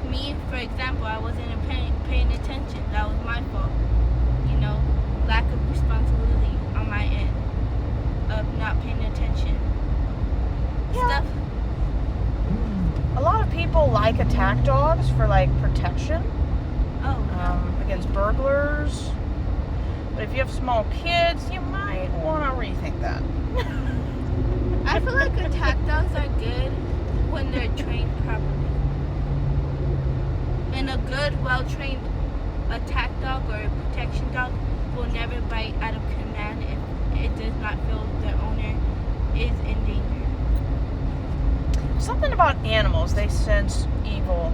me, for example, I wasn't paying attention. That was my fault. You know, lack of responsibility on my end of not paying attention. Yeah. Stuff. A lot of people like attack dogs for like protection against burglars. But if you have small kids, you might want to rethink that. I feel like attack dogs are good when they're trained properly. And a good, well-trained attack dog or a protection dog will never bite out of command if it does not feel the owner is in danger. Something about animals, they sense evil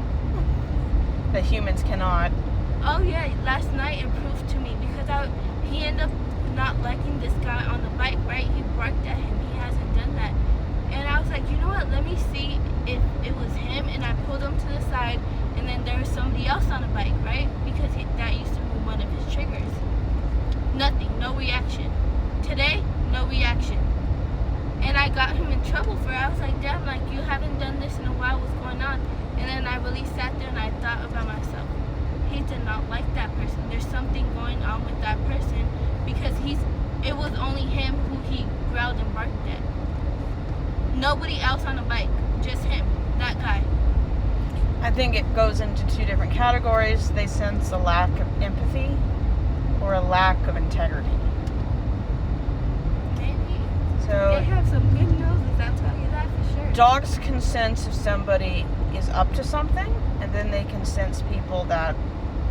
that humans cannot. Oh yeah, last night it proved to me because he ended up not liking this guy on the bike, right? He barked at him. He hasn't done that. And I was like, you know what, let me see if it was him, and I pulled him to the side, and then there was somebody else on the bike, right? Because that used to be one of his triggers. Nothing, no reaction. Today, no reaction. And I got him in trouble for it. I was like, damn, like, you haven't done this in a while, what's going on? And then I really sat there and I thought about myself. He did not like that person. There's something going on with that person because it was only him who he growled and barked at. Nobody else on the bike, just him, that guy. I think it goes into two different categories. They sense a lack of empathy or a lack of integrity. Maybe. So They have some good noses, I'll tell you that for sure. dogs can sense if somebody is up to something, and then they can sense people that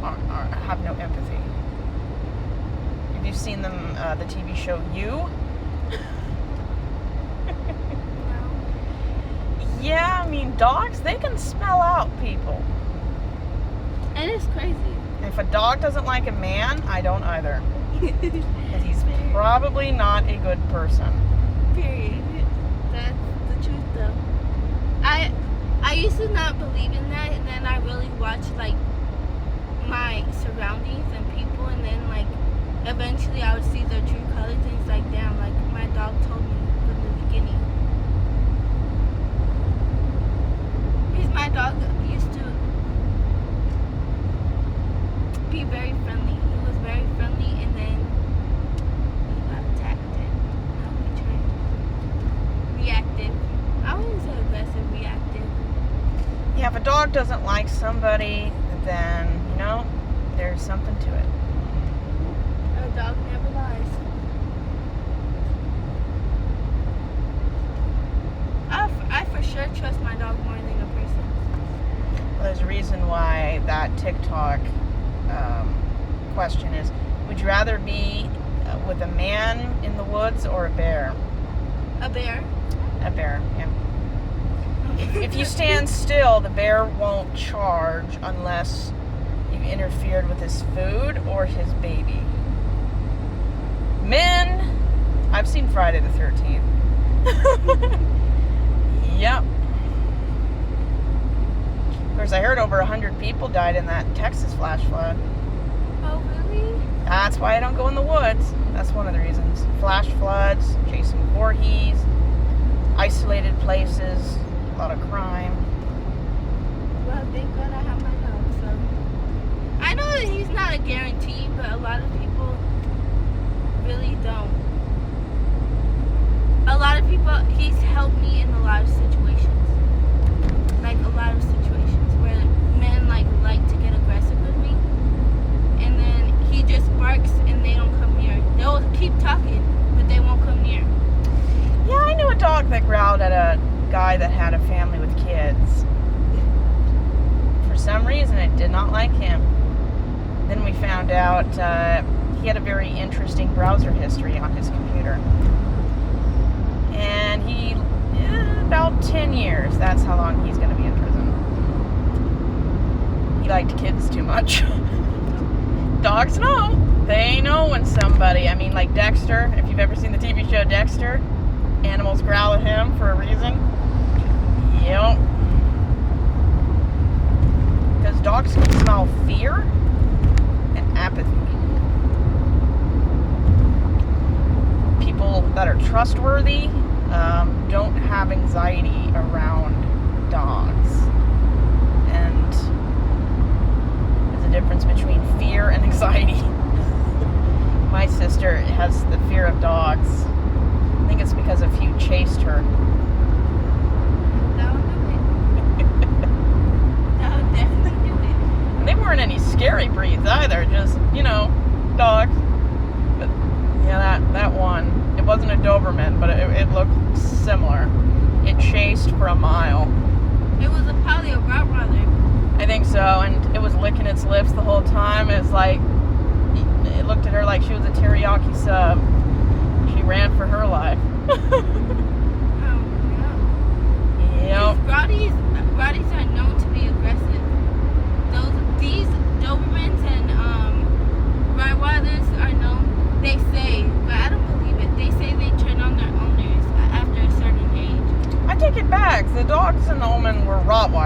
have no empathy. Have you seen them, the TV show You? Yeah, I mean, dogs, they can smell out people. And it's crazy. If a dog doesn't like a man, I don't either. Because he's probably not a good person. Period. That's the truth, though. I used to not believe in that, and then I really watched, like, my surroundings and people, and then, like, eventually I would see their true colors, and it's like, damn, like, my dog told me from the beginning. Because my dog used to be very friendly. He was very friendly, and then he got attacked, and now he turned reactive. I wouldn't say aggressive, reactive. Yeah, if a dog doesn't like somebody, then, you know, there's something to it. A dog never lies. I for sure trust my dog more than a person. Well, there's a reason why that TikTok question is, would you rather be with a man in the woods or a bear? A bear. A bear, yeah. If you stand still, the bear won't charge unless you've interfered with his food or his baby. Men, I've seen Friday the 13th. Yep. Of course, I heard over 100 people died in that Texas flash flood. Oh, really? That's why I don't go in the woods. That's one of the reasons. Flash floods, Jason Voorhees, isolated places, a lot of crime. Well, thank God I have my dog, so. I know that he's not a guarantee, but a lot of people really don't. A lot of people, he's helped me in a lot of situations. Like, a lot of situations where men, like to get aggressive with me. And then he just barks and they don't come near. They'll keep talking, but they won't come near. Yeah, I knew a dog that growled at a guy that had a family with kids. For some reason, it did not like him. Then we found out he had a very interesting browser history on his computer. And he, about 10 years, that's how long he's going to be in prison. He liked kids too much. Dogs know. They know when somebody, I mean, like Dexter, if you've ever seen the TV show Dexter, animals growl at him for a reason. Yep. Because dogs can smell fear and apathy. People that are trustworthy don't have anxiety around dogs. And either. Just, dogs. But yeah, that one, it wasn't a Doberman, but it looked similar. It chased for a mile. It was probably a Rottweiler. I think so, and it was licking its lips the whole time. It's like, it looked at her like she was a teriyaki sub. She ran for her life. Oh no. Yep. Rotties are known to be aggressive. These Dobermans and Rottweilers are known, they say, but I don't believe it. They say they turn on their owners after a certain age. I take it back. The dogs in Omen were Rottweilers.